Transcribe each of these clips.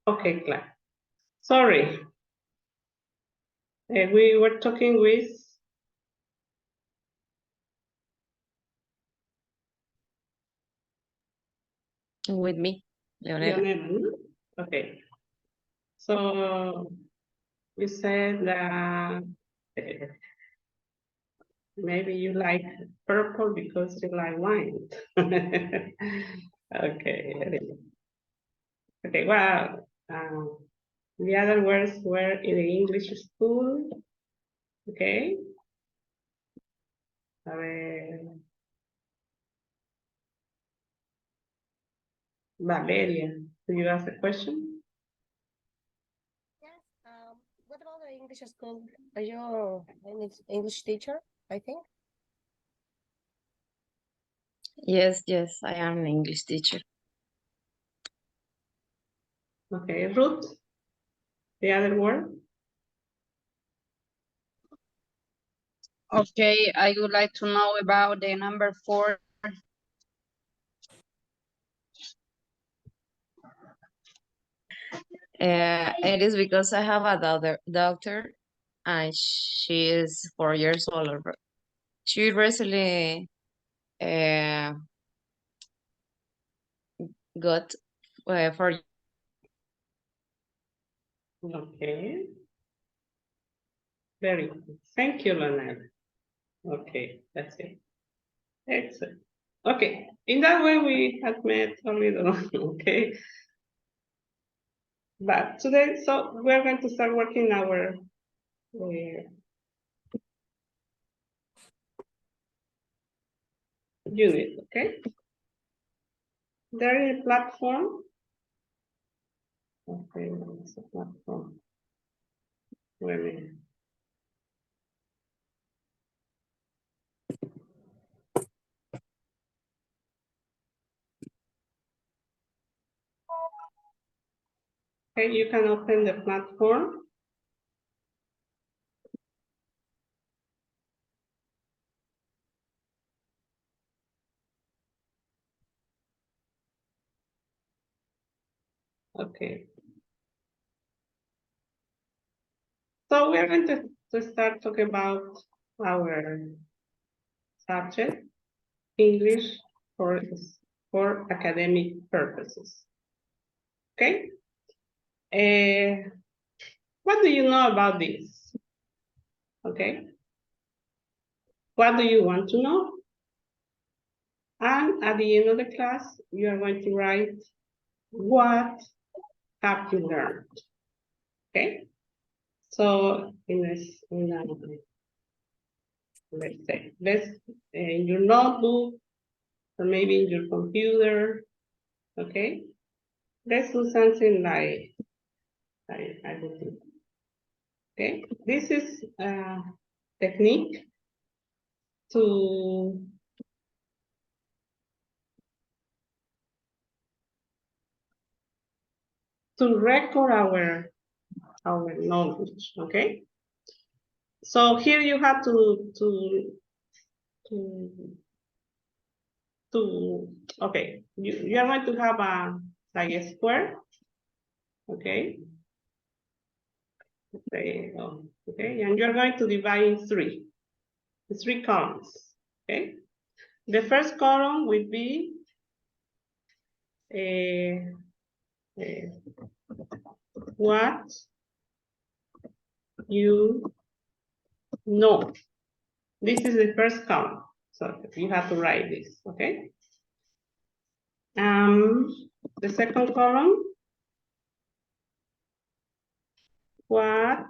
Okay, class. Sorry. We were talking with me, Leonela. Leonela. Okay. So you said that maybe you like purple because you like wine. Okay. Okay, well, the other words were in the English school. Okay. A ver. Valeria, do you ask a question? Yes. What about the English school? Are you an English teacher? I think. Yes, I am an English teacher. Okay, Ruth, the other word? Okay, I would like to know about the number 4. It is because I have a daughter and she is 4 years old. She recently got 4. Okay. Very good. Thank you, Lionel. Okay, that's it. Excellent. Okay, in that way we have met a little, okay? But today, so we're going to start working our unit, okay? There is a platform. Okay, it's a platform. Wait a minute. Okay, you can open the platform. Okay. So we're going to start talking about our subject, English for academic purposes. Okay? What do you know about this? Okay? What do you want to know? And at the end of the class, you are going to write what have you learned? Okay? So let's say, in your notebook, or maybe in your computer, okay? Let's do something like I would do. Okay, this is a technique to record our knowledge. Okay, so here you have okay, you are going to have like a square. Okay. Okay, and you're going to divide in three columns. Okay, the first column will be what you know. This is the first column, so you have to write this. Okay. The second column, what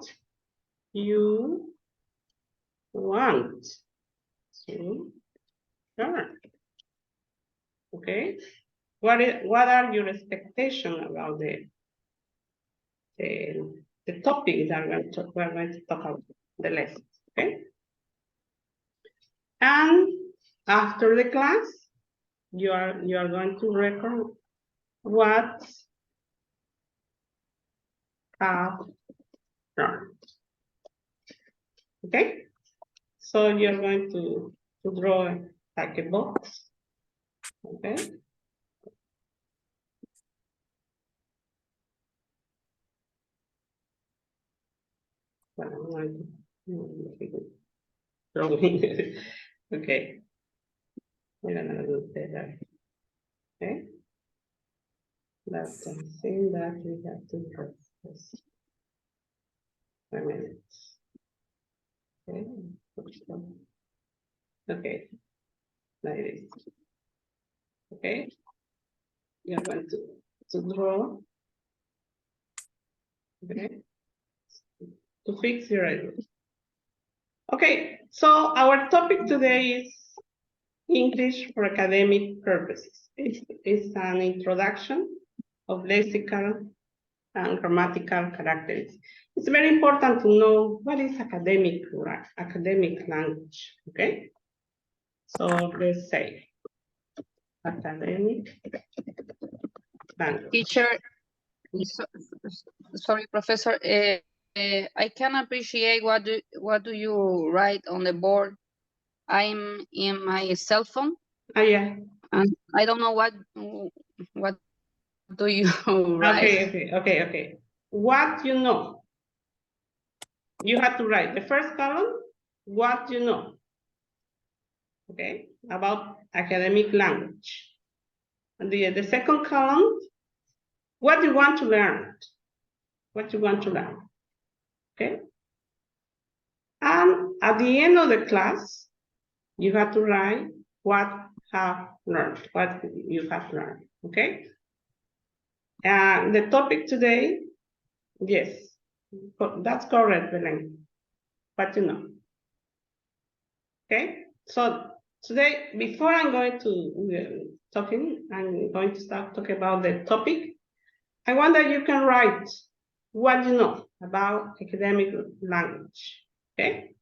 you want to learn. Okay. What are your expectations about the topic that we're going to talk about the lessons? Okay. And after the class, you are going to record what have learned. Okay. So you're going to draw like a box. Okay. Bueno, no hay drawing. Okay. We're gonna do better. Okay. That's something that we have to practice. A minute. Okay. Okay. Like this. Okay. We are going to draw. Okay. To fix your idea. Okay, so our topic today is English for academic purposes. It's an introduction of lexical and grammatical characteristics. It's very important to know what is academic language, okay? So let's say academic language. Teacher, sorry, Professor, I can appreciate what do you write on the board. I'm in my cell phone, Ah, yeah. and I don't know what do you write. Okay. What you know. You have to write the first column, what you know. Okay, about academic language. And the second column, what you want to learn. What you want to learn. Okay. And at the end of the class, you have to write what have learned, what you have learned. Okay. And the topic today, yes, that's correct, Belen. What you know. Okay. So today, before I'm going to I'm going to start talking about the topic. I want that you can write what you know about academic language. Okay,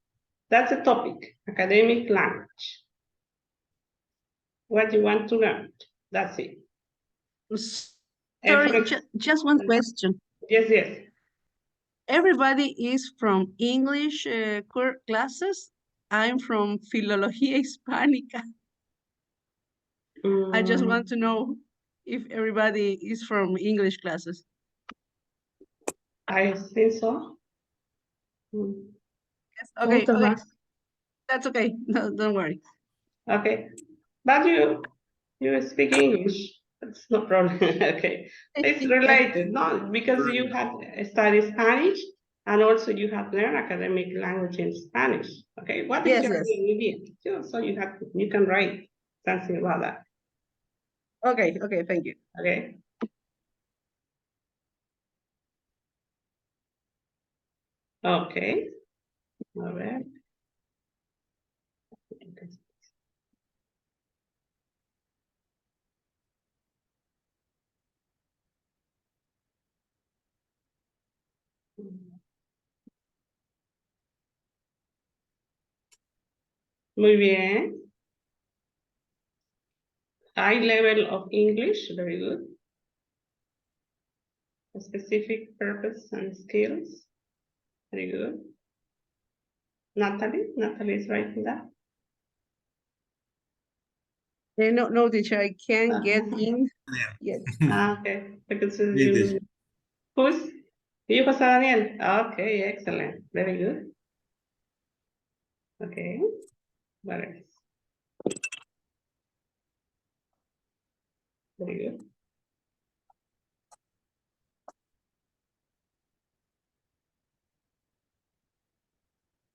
that's the topic, academic language. What you want to learn, that's it. Sorry, just one question. Yes. Everybody is from English classes. I'm from Filología Hispánica. I just want to know if everybody is from English classes. I think so. Yes, okay, that's okay. No, don't worry. Okay, but you speak English. That's no problem. Okay, it's related, no? Because you have studied Spanish and also you have learned academic language in Spanish. Okay, what is your idea? So you can write something about that. Okay, thank you. Okay. Okay. All right. Muy bien. High level of English, very good. A specific purpose and skills, very good. Natalie is writing that. No, teacher, I can't get in yet. Okay, because you, who's you, Jose Daniel? Okay, excellent, very good. Okay, what else? Very good.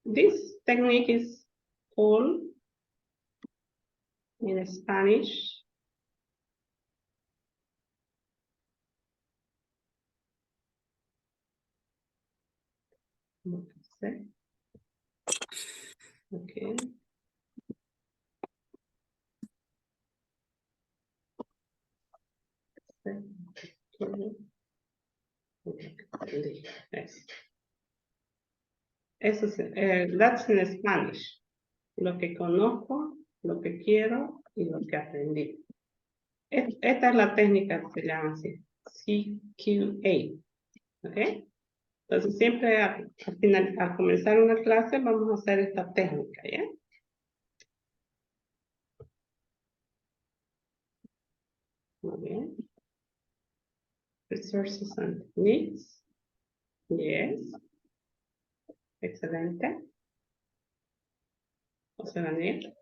This technique is called in Spanish okay. Eso es, that's in Spanish. Lo que conozco, lo que quiero y lo que aprendí. Esta es la técnica que se llama así, CQA. ¿Ok? Entonces siempre al comenzar una clase vamos a hacer esta técnica, ¿ya? Muy bien. Resources and needs. Yes. Excelente. José Daniel.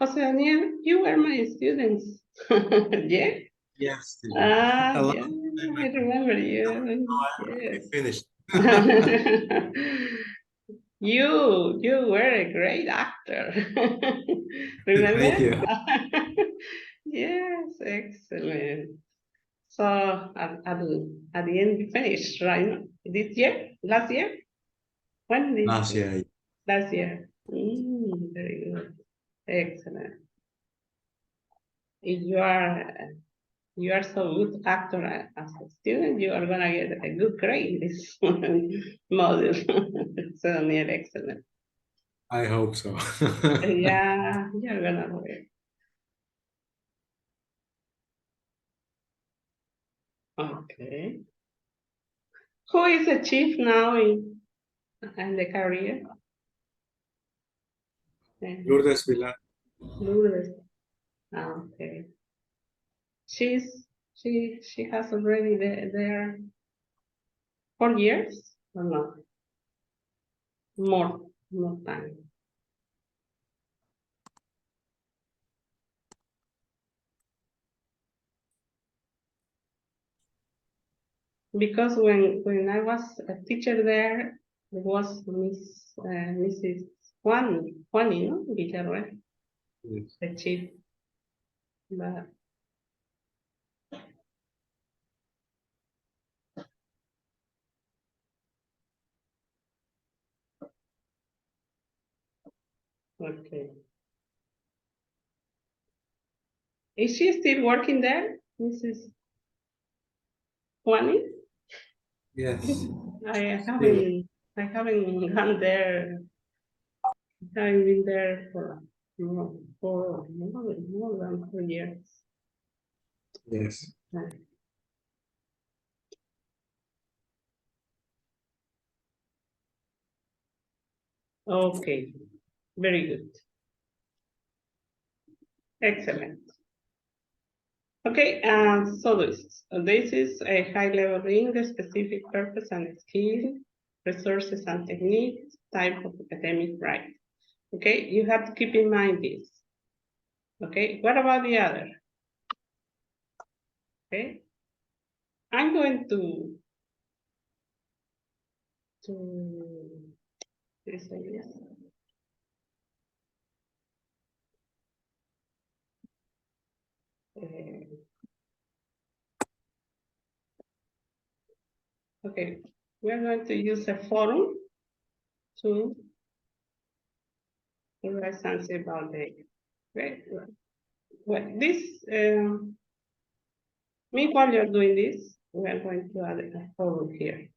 José Daniel, you were my students. Yeah? Yes. Ah, A lot yeah, of time I ago. remember you. Now I Yes. finished. You were a great actor. Remember? Thank you. Yes, excellent. So at the end you finished, right? This year? Last year? When did Last year. Last year. Very good. Excellent. If you are so good actor as a student, you are gonna get a good grade in this module. So Daniel, excellent. I hope so. Yeah, you're gonna do it. Okay. Who is the chief now in the career? Lourdes Vilar. Lourdes. Okay. She has already there 4 years or not? More time. Because when I was a teacher there, it was Mrs. Juani, no? Villarreal, Yes. the chief. But okay. Is she still working there, Mrs. Juani? Yes. I Still. haven't gone there. I haven't been there for more than 4 years. Yes. Okay, very good. Excellent. Okay, so this is a high level English, specific purpose and skill, resources and techniques, type of academic right. Okay, you have to keep in mind this. Okay, what about the other? Okay, I'm going to this idea. Okay, we're going to use a forum to write something about the, okay, well, this, meanwhile you're doing this, we are going to add a forum here.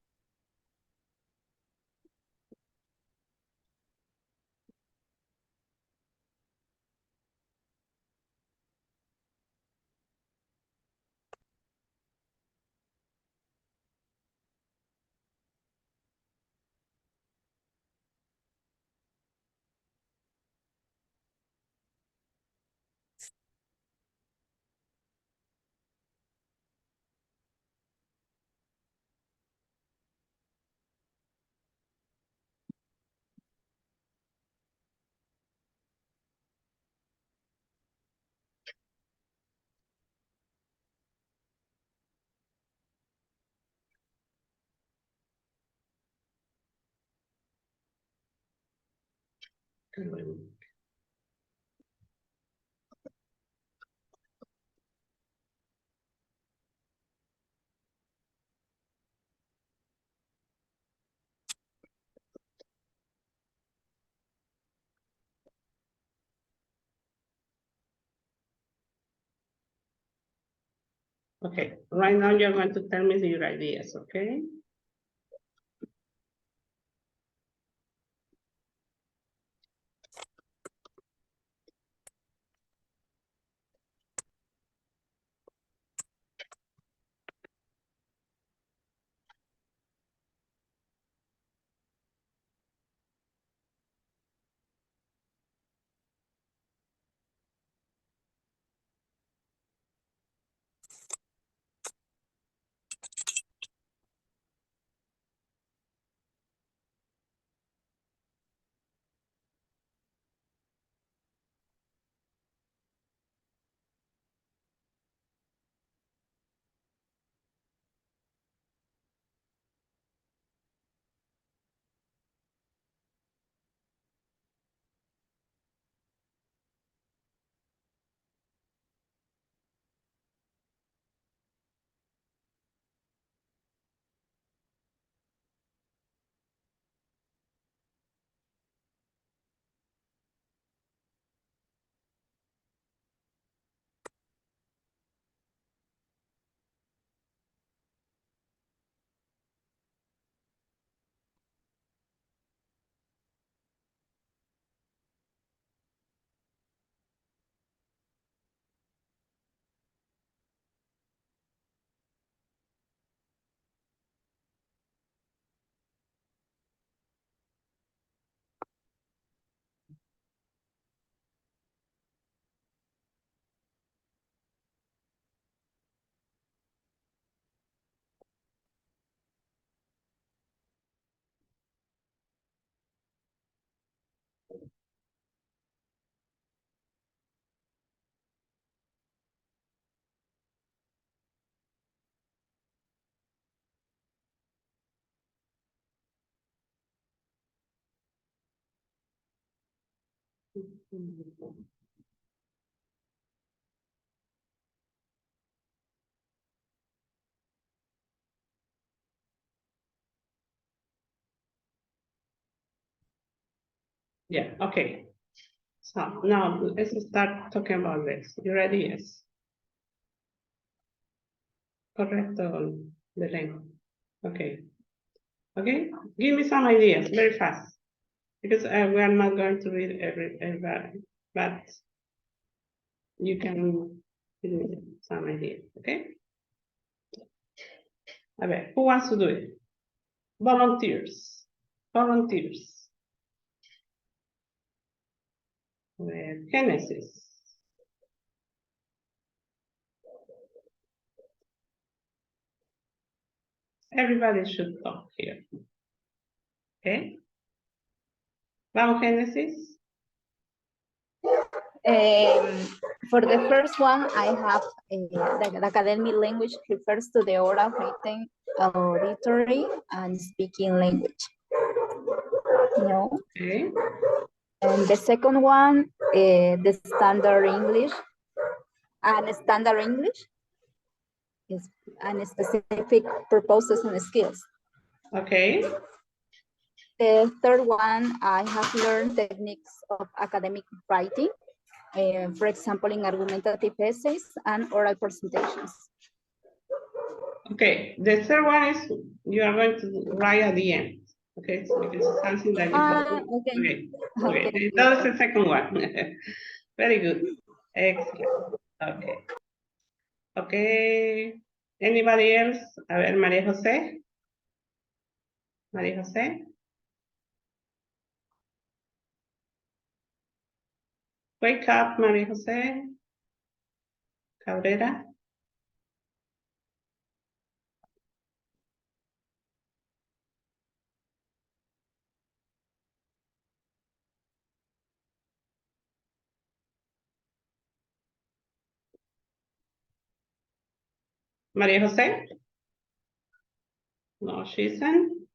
Okay, right now you're going to tell me your ideas, okay? Yeah, okay. So now let's start talking about this. You ready? Yes. Correcto, Belén. Okay. Okay, give me some ideas very fast. Because we are not going to read everybody, but you can give me some ideas, okay? A ver, who wants to do it? Volunteers. Volunteers. A ver, Genesis. Everybody should talk here. Okay? Vamos, Genesis. For the first one, I have the academic language refers to the oral, written, auditory, and speaking language. No. Okay. And the second one, the standard English. And standard English is and specific purposes and skills. Okay. The third one, I have learned techniques of academic writing. For example, in argumentative essays and oral presentations. Okay, the third one is you are going to write at the end. Okay, so because it's something that you have to. Okay. Okay. Okay. That was the second one. Very good. Excellent. Okay. Okay. Anybody else? A ver, María José. María José. Wake up, María José. Cabrera. María José. No, she isn't.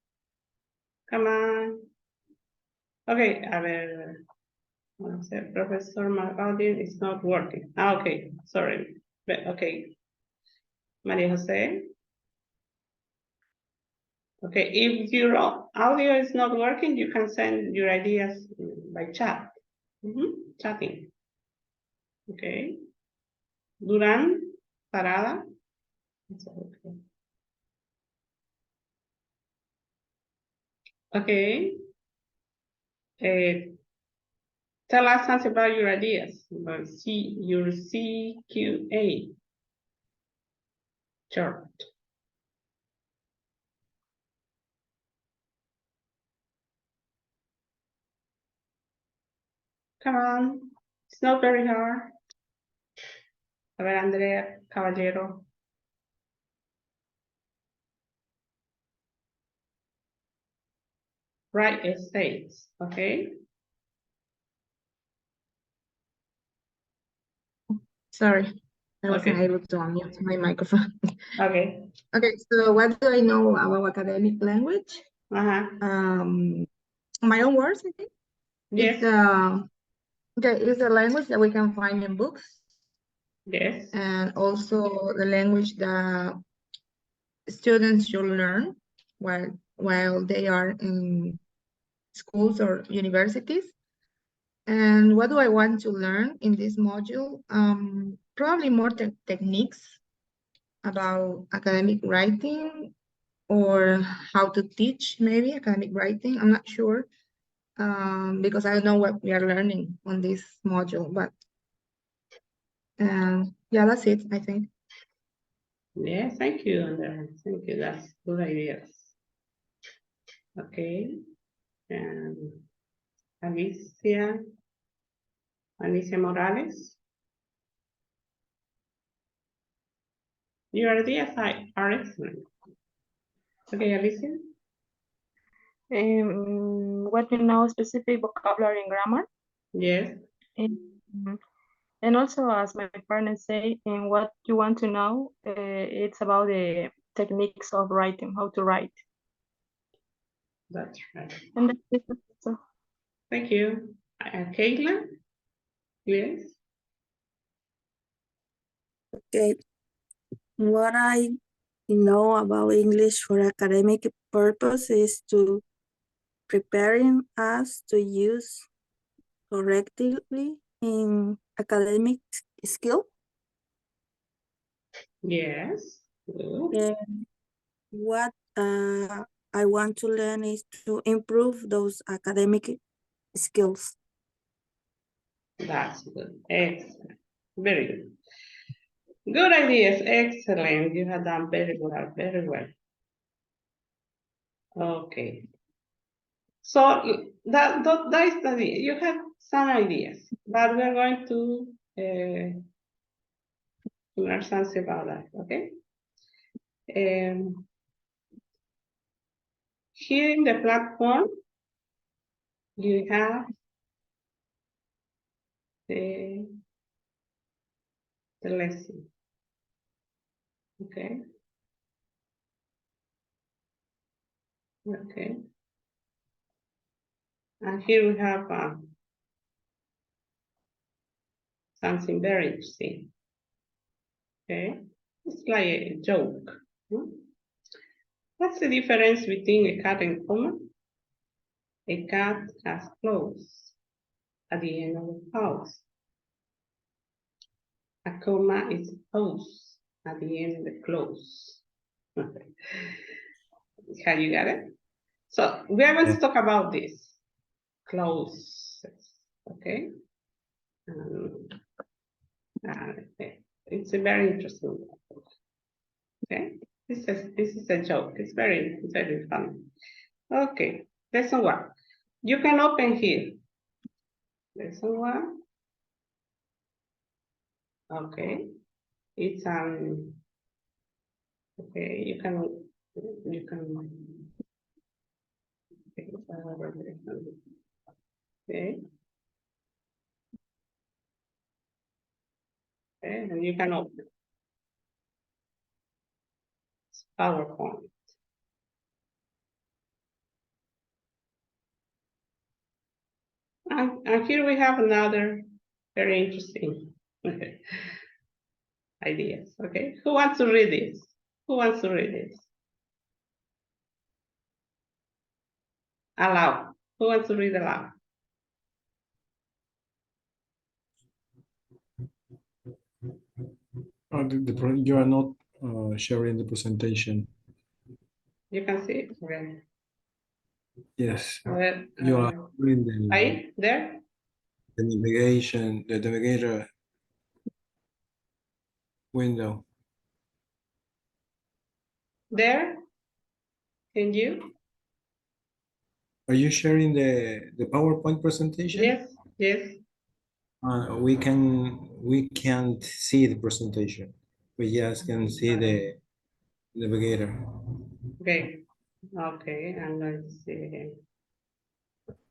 Come on. Okay, a ver. Professor, my audio is not working. Okay, sorry. But okay. María José. Okay, if your audio is not working, you can send your ideas by chat. Chatting. Okay. Durán, Parada. Okay. Tell us something about your ideas. Your CQA chart. Come on. It's not very hard. A ver, Andrea Caballero. Write essays, okay? Sorry, I wasn't Okay. able to unmute my microphone. Okay. Okay, so what do I know about academic language? My own words, I think. Yes. It's a language that we can find in books. Yes. And also the language that students should learn while they are in schools or universities. And what do I want to learn in this module? Probably more techniques about academic writing or how to teach maybe academic writing. I'm not sure because I don't know what we are learning on this module, but yeah, that's it, I think. Yeah, thank you, Andrea. Thank you. That's good ideas. Okay. And Alicia Morales. Your ideas are excellent. Okay, Alicia. What you know specific vocabulary and grammar. Yes. And also, as my partners say, and what you want to know, it's about the techniques of writing, how to write. That's right. And that's it. So. Thank you. Kayla, yes. Okay. What I know about English for academic purpose is to preparing us to use correctly in academic skill. Yes. Good. And what I want to learn is to improve those academic skills. That's good. Excellent. Very good. Good ideas. Excellent. You have done very well. Very well. Okay. So that is the idea. You have some ideas, but we're going to learn something about that. Okay. Here in the platform, you have the lesson. Okay. Okay. And here we have something very interesting. Okay. It's like a joke. What's the difference between a cat and comma? A cat has clothes at the end of the house. A comma is a pause at the end of the close. Have you got it? So we are going to talk about this. Closes. Okay. It's a very interesting. Okay. This is a joke. It's very fun. Okay. Lesson 1. You can open here. Lesson 1. Okay. It's okay, you can okay. Okay, and you can open it's PowerPoint. And here we have another very interesting ideas. Okay, who wants to read this? Who wants to read this? Aloud. Who wants to read aloud? You are not sharing the presentation. You can see it. Okay. Yes. Well, You are doing there? the navigation, the navigator window. There? Can you? Are you sharing the PowerPoint presentation? Yes, yes. We can't see the presentation. We just can see the navigator. Okay. Okay, and let's see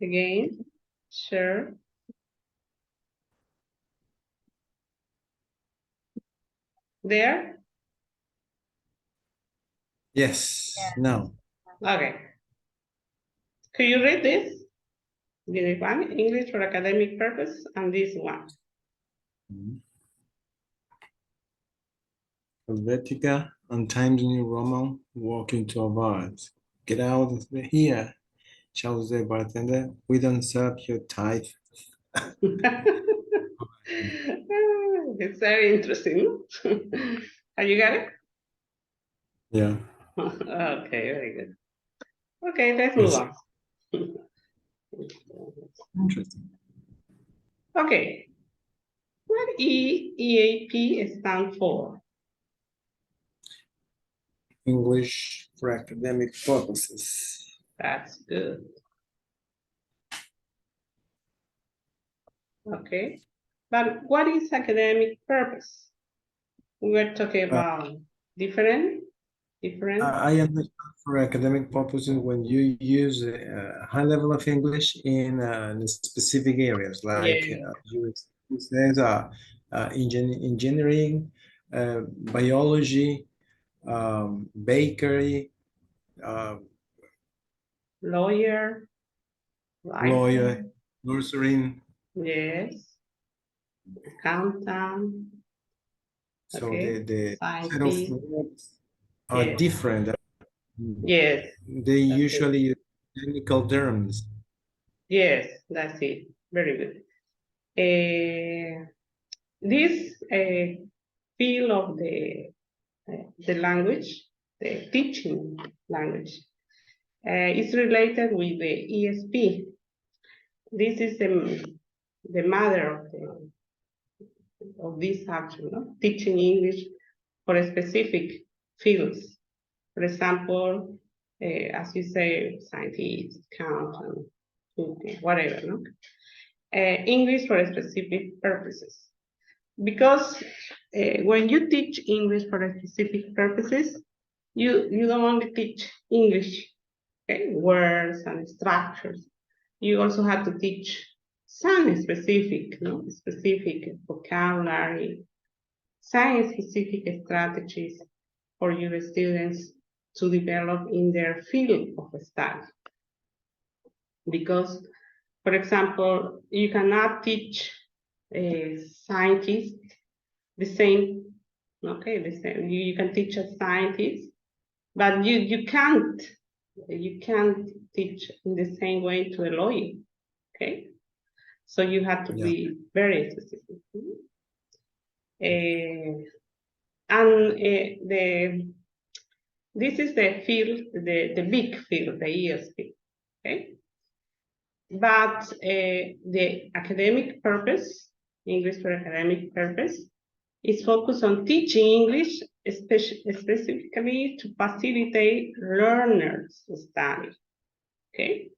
again. Sure. There? Yes. Now. Okay. Could you read this? This one, English for academic purpose, and this one. Helvetica and Times New Roman walk into a bar. Get out of here, shouts the bartender. We don't serve your type. It's very interesting. Have you got it? Yeah. Okay, very good. Okay, let's move on. Interesting. Okay. What EAP stand for? English for academic purposes. That's good. Okay. But what is academic purpose? We're talking about different. I understand for academic purposes when you use a high level of English in specific areas like you said, engineering, biology, bakery, lawyer, lawyer. nurturing. Yes. Accountant. So Okay. the set of Scientist. words are Yes. different. Yes. They That's usually use technical terms. Yes, that's it. Very good. This field of the language, the teaching language, is related with the ESP. This is the mother of this action, no? Teaching English for specific fields. For example, as you say, scientist, accountant, whatever, no? English for specific purposes. Because when you teach English for specific purposes, you don't only teach English, okay, words and structures. You also have to teach some specific, specific vocabulary, some specific strategies for your students to develop in their field of study. Because, for example, you cannot teach a scientist the same, okay, the same. You can teach a scientist, but you can't teach in the same way to a lawyer, okay? So you have to be very specific. This is the field, the big field, the ESP, okay? But the academic purpose, English for academic purpose, is focused on teaching English, specifically to facilitate learners' study, okay?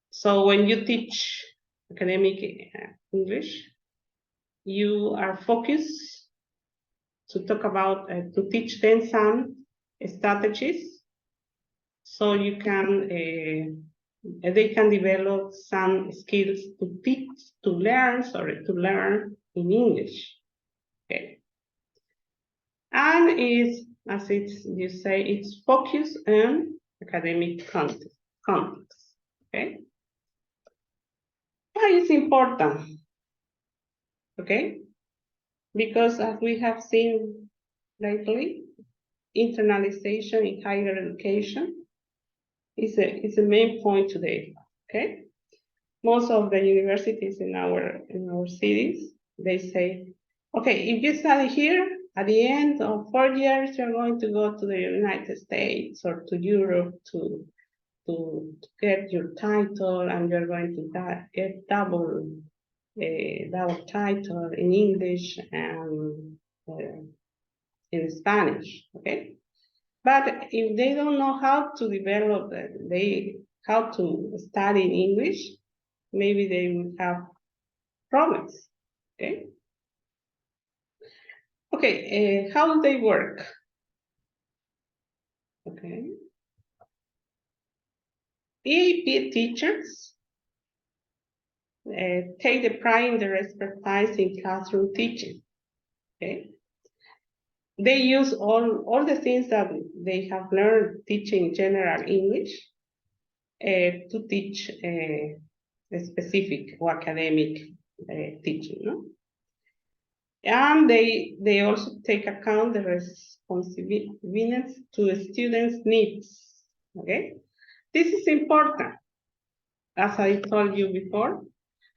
So when you teach academic English, you are focused to talk about, to teach them some strategies so you can, they can develop some skills to teach, to learn in English, okay? And is, as you say, it's focused on academic context, okay? Why is important, okay? Because as we have seen lately, internalization in higher education is a main point today, okay? Most of the universities in our cities, they say, okay, if you study here, at the end of 4 years, you're going to go to the United States or to Europe to get your title, and you're going to get double title in English and in Spanish, okay? But if they don't know how to develop, how to study in English, maybe they will have problems, okay? Okay, how do they work? Okay. EAP teachers take the pride in their expertise in classroom teaching, okay? They use all the things that they have learned teaching general English to teach a specific or academic teaching, no? And they also take account the responsiveness to the students' needs, okay? This is important. As I told you before,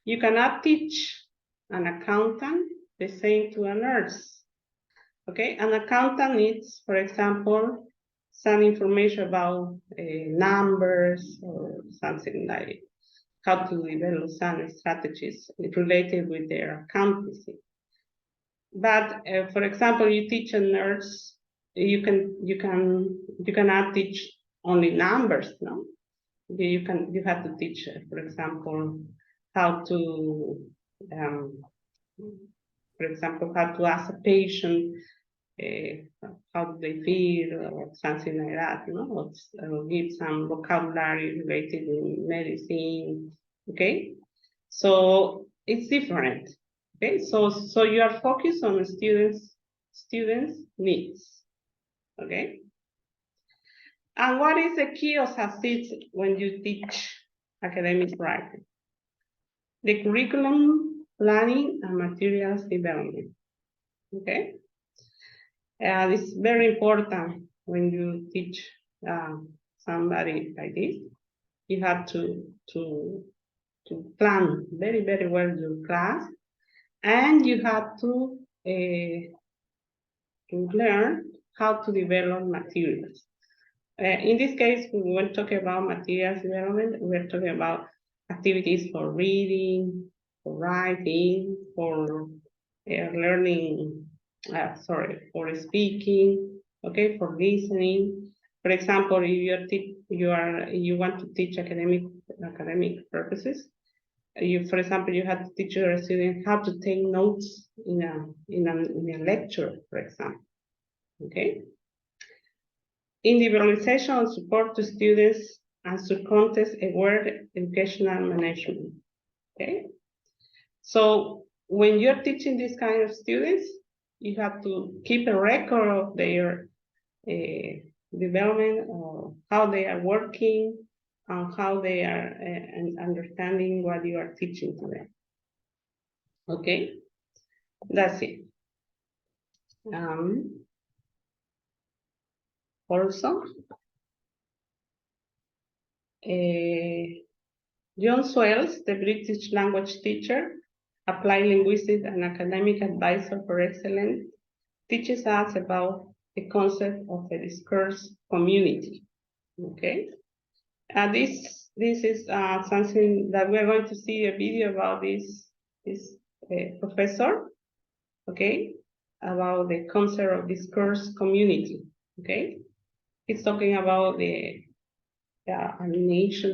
you cannot teach an accountant the same to a nurse, okay? An accountant needs, for example, some information about numbers or something like how to develop some strategies related with their accountancy. But for example, you teach a nurse, you cannot teach only numbers, no? You have to teach, for example, how to, for example, how to ask a patient how do they feel or something like that, you know, or give some vocabulary related in medicine, okay? So it's different, okay? So you are focused on the students' needs, okay? And what is the key of success when you teach academic writing? the curriculum planning and materials development. Okay, it's very important when you teach somebody like this. You have to plan very well your class, and you have to learn how to develop materials. In this case, when we talk about materials development, we're talking about activities for reading, for writing, for learning, for speaking, okay, for listening. For example, if you want to teach academic purposes, for example, you have to teach your students how to take notes in a lecture, for example, okay. In the visualization and support to students and subcontext aware educational management. Okay. So when you're teaching this kind of students, you have to keep a record of their development, or how they are working, and how they are understanding what you are teaching to them. Okay, that's it. Also, John Swales, the British language teacher, applied linguistics and academic advisor for excellence, teaches us about the concept of a discourse community. Okay, this is something that we're going to see a video about this professor. Okay, about the concept of discourse community. Okay, he's talking about the animation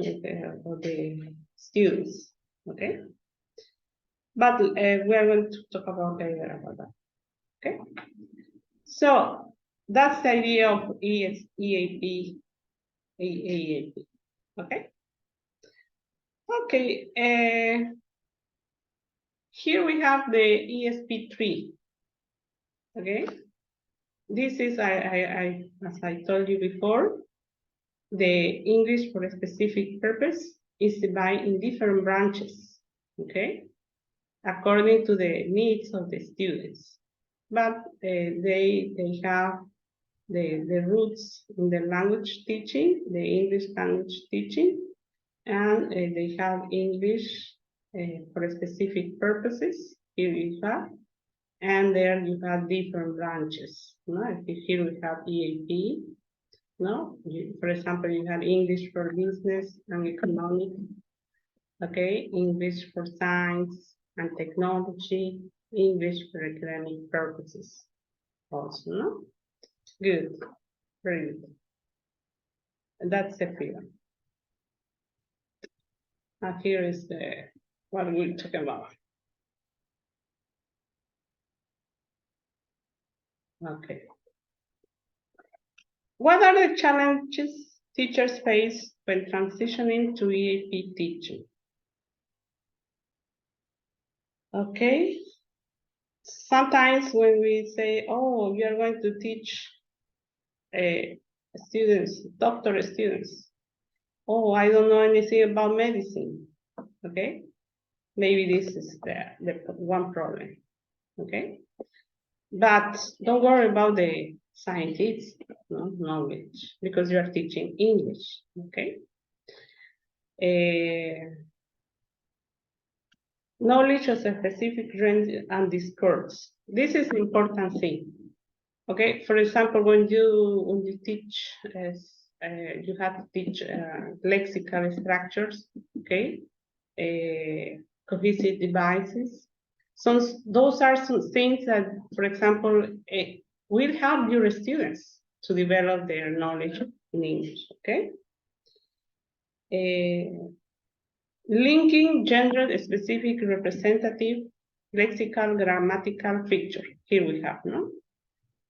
of the students. Okay, but we are going to talk about later about that. Okay, so that's the idea of EAP. Okay. Okay. Here we have the ESP3. Okay. This is as I told you before, the English for a specific purpose is divided in different branches. Okay, according to the needs of the students, but they have the roots in the language teaching, the English language teaching, and they have English for specific purposes. Here you have, and there you have different branches. No? Here we have EAP. No, for example, you have English for business and economic. Okay, English for science and technology, English for academic purposes. Also, no? Good, very good. And that's the figure. Now here is what we're talking about. Okay. What are the challenges teachers face when transitioning to EAP teaching? Okay. Sometimes when we say, oh, you are going to teach students, doctor students. Oh, I don't know anything about medicine. Okay. Maybe this is the one problem. Okay. But don't worry about the scientific knowledge, because you are teaching English. Okay. Knowledge of a specific range and discourse. This is an important thing. Okay, for example, when you teach, you have to teach lexical structures. Okay, cohesive devices. So those are some things that, for example, will help your students to develop their knowledge in English. Okay. Linking gender-specific representative lexical grammatical feature. Here we have, no?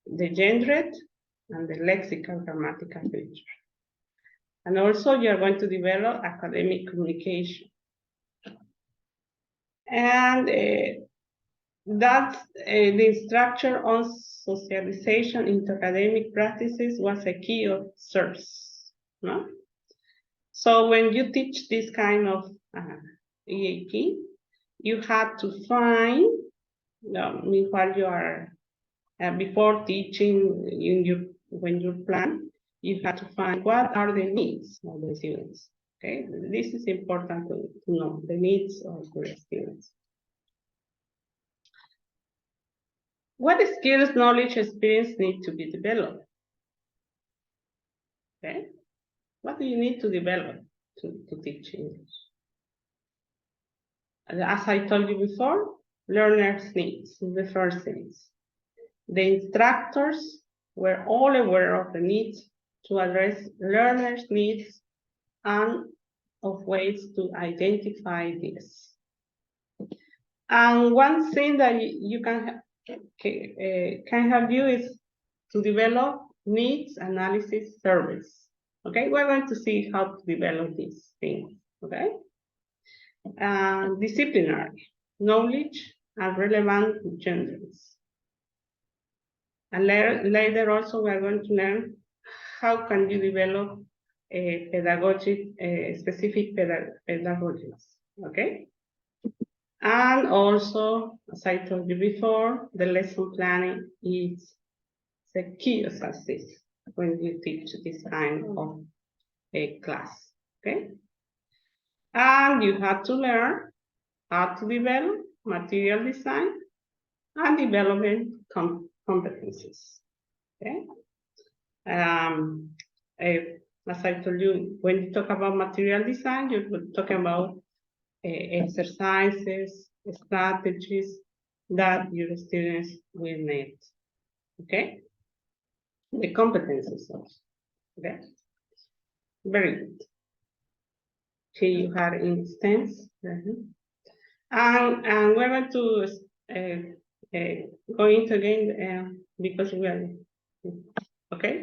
The gendered and the lexical grammatical feature. And also you are going to develop academic communication. And that the structure on socialization into academic practices was a key of SERS, no? So when you teach this kind of EAP, you had to find while you are before teaching when you plan, you have to find what are the needs of the students. Okay, this is important to know the needs of the students. What skills, knowledge, experience need to be developed? Okay, what do you need to develop to teach English? As I told you before, learners' needs, the first things. The instructors were all aware of the need to address learners' needs and of ways to identify this. And one thing that you can help you is to develop needs analysis surveys. Okay, we're going to see how to develop these things. Okay, disciplinary knowledge and relevant genders. And later also we are going to learn how can you develop a pedagogic, specific pedagogies, okay? And also, as I told you before, the lesson planning is the key of success when you teach this kind of a class, okay? And you have to learn how to develop material design and development competencies, okay? As I told you, when you talk about material design, you're talking about exercises, strategies that your students will need. Okay? The competencies also. Okay? Very good. Here you have instance. And we're going to go into again because we are okay.